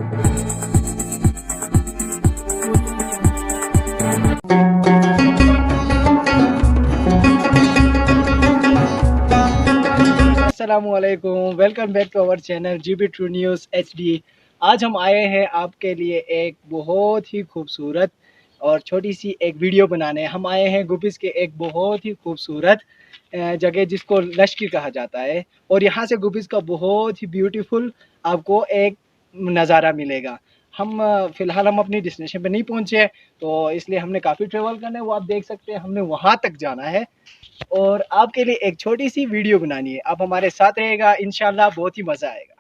अस्सलामुअलैकुम, welcome back to our channel GB true news HD। आज हम आए हैं आपके लिए एक बहुत ही खूबसूरत और छोटी सी एक वीडियो बनाने। हम आए हैं गुपिस के एक बहुत ही खूबसूरत जगह जिसको लश्किर कहा जाता है, और यहाँ से गुपिस का बहुत ही ब्यूटीफुल आपको एक नज़ारा मिलेगा। हम फ़िलहाल हम अपनी डेस्टिनेशन पे नहीं पहुँचे, तो इसलिए हमने काफ़ी ट्रेवल करना है। वो आप देख सकते हैं, हमने वहाँ तक जाना है और आपके लिए एक छोटी सी वीडियो बनानी है। आप हमारे साथ रहेगा, इंशाल्लाह बहुत ही मज़ा आएगा।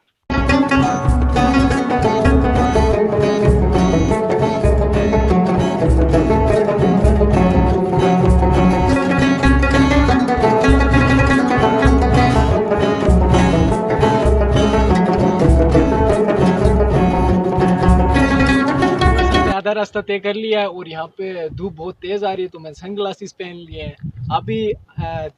आधा रास्ता तय कर लिया है और यहाँ पे धूप बहुत तेज़ आ रही है, तो मैंने सन ग्लासेस पहन लिए हैं। अभी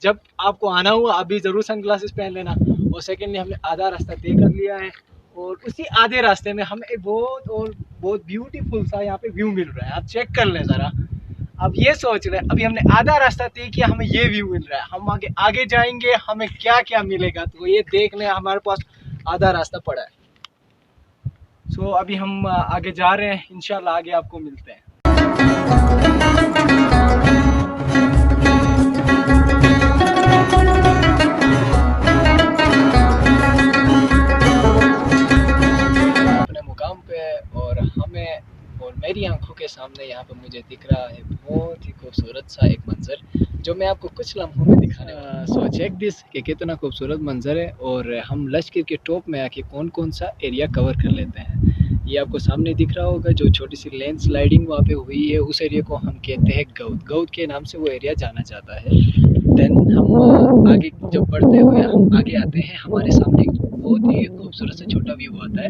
जब आपको आना हुआ अभी ज़रूर सन ग्लासेस पहन लेना। और सेकेंडली हमने आधा रास्ता तय कर लिया है, और उसी आधे रास्ते में हमें एक बहुत ब्यूटीफुल सा यहाँ पे व्यू मिल रहा है। आप चेक कर लें ज़रा। अब ये सोच रहे हैं, अभी हमने आधा रास्ता तय किया, हमें ये व्यू मिल रहा है। हम आगे आगे जाएंगे, हमें क्या क्या मिलेगा, तो ये देख लें। हमारे पास आधा रास्ता पड़ा है। सो अभी हम आगे जा रहे हैं, इंशाल्लाह आगे आपको मिलते हैं। अपने मुकाम पे, और हमें और मेरी आंखों के सामने यहाँ पे मुझे दिख रहा है बहुत ही खूबसूरत सा एक मंजर, जो मैं आपको कुछ लम्हों में दिखाने वाला हूँ। सो चेक दिस कि कितना खूबसूरत मंजर है, और हम लश्किर के टॉप में आके कौन कौन सा एरिया कवर कर लेते हैं। ये आपको सामने दिख रहा होगा, जो छोटी सी लैंड स्लाइडिंग वहाँ पे हुई है, उस एरिया को हम कहते हैं गौद। गौद के नाम से वो एरिया जाना जाता है। देन हम आगे जब बढ़ते हुए हम आगे आते हैं, हमारे सामने बहुत ही खूबसूरत सा छोटा व्यू आता है।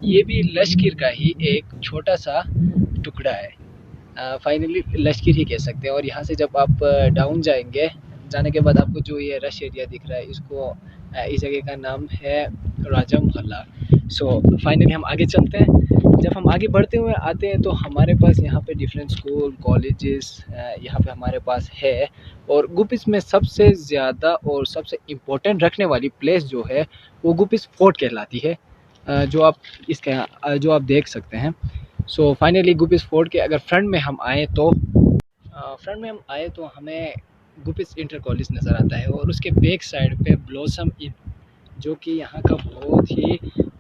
ये भी लश्किर का ही एक छोटा सा टुकड़ा है। फाइनली लश्किर ही कह सकते हैं। और यहाँ से जब आप डाउन जाएंगे, जाने के बाद आपको जो ये रश एरिया दिख रहा है, इसको इस जगह का नाम है राजा मोहल्ला। सो फाइनली हम आगे चलते हैं। जब हम आगे बढ़ते हुए आते हैं, तो हमारे पास यहाँ पे डिफरेंट स्कूल कॉलेजेस यहाँ पे हमारे पास है। और गुपिस में सबसे ज़्यादा और सबसे इम्पोर्टेंट रखने वाली प्लेस जो है, वो गुपिस फोर्ट कहलाती है, जो आप देख सकते हैं। सो फाइनली गुपिस फोर्ट के अगर फ्रंट में हम आए तो हमें गुपिस इंटर कॉलेज नज़र आता है, और उसके बैक साइड पे ब्लॉसम इन, जो कि यहाँ का बहुत ही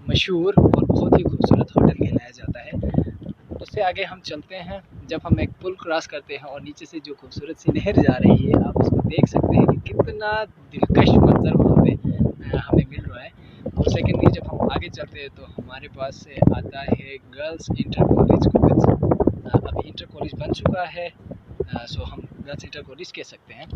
मशहूर और बहुत ही खूबसूरत होटल कहलाया जाता है। उससे आगे हम चलते हैं। जब हम एक पुल क्रॉस करते हैं और नीचे से जो खूबसूरत सी नहर जा रही है, आप उसको देख सकते हैं कि कितना दिलकश मंजर वहाँ पे हमें मिल रहा है। और सेकेंडली जब हम आगे चलते हैं, तो हमारे पास से आता है गर्ल्स इंटर कॉलेज गुपिस। अभी इंटर कॉलेज बन चुका है, सो हम गर्ल्स इंटर कॉलेज कह सकते हैं।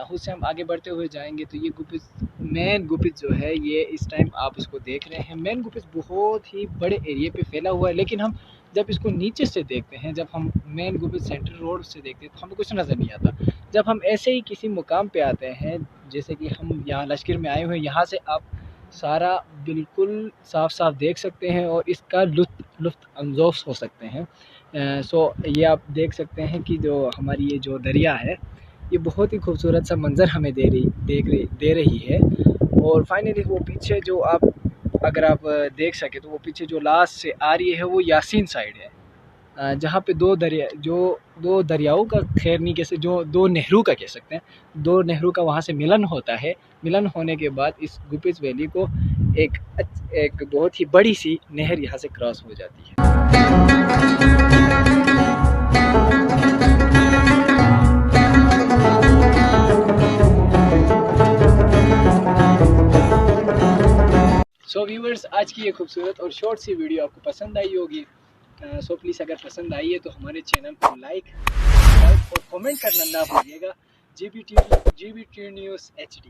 उससे हम आगे बढ़ते हुए जाएंगे, तो ये गुपिस मेन गुपिस जो है, ये इस टाइम आप इसको देख रहे हैं। मेन गुपिस बहुत ही बड़े एरिया पे फैला हुआ है, लेकिन हम जब इसको नीचे से देखते हैं, जब हम मेन गुपिस सेंट्रल रोड से देखते हैं, तो हमें कुछ नज़र नहीं आता। जब हम ऐसे ही किसी मुकाम पे आते हैं, जैसे कि हम यहाँ लश्किर में आए हुए हैं, यहाँ से आप सारा बिल्कुल साफ साफ देख सकते हैं और इसका लुत्फ़ अंदोज़ हो सकते हैं। सो ये आप देख सकते हैं कि जो हमारी ये जो दरिया है, ये बहुत ही खूबसूरत सा मंज़र हमें दे रही है। और फाइनली वो पीछे जो आप अगर आप देख सके, तो वो पीछे जो लास्ट से आ रही है, वो यासीन साइड है, जहाँ पे दो दरियाओं का खैर नहीं कैसे, जो दो नेहरू का कह सकते हैं, दो नेहरू का वहाँ से मिलन होता है। मिलन होने के बाद इस गुपिस वैली को एक बहुत ही बड़ी सी नहर यहाँ से क्रॉस हो जाती है। सो व्यूवर्स, आज की ये खूबसूरत और शॉर्ट सी वीडियो आपको पसंद आई होगी। सो प्लीज़ अगर पसंद आई है, तो हमारे चैनल को लाइक और कमेंट करना ना भूलिएगा। GB T news HD।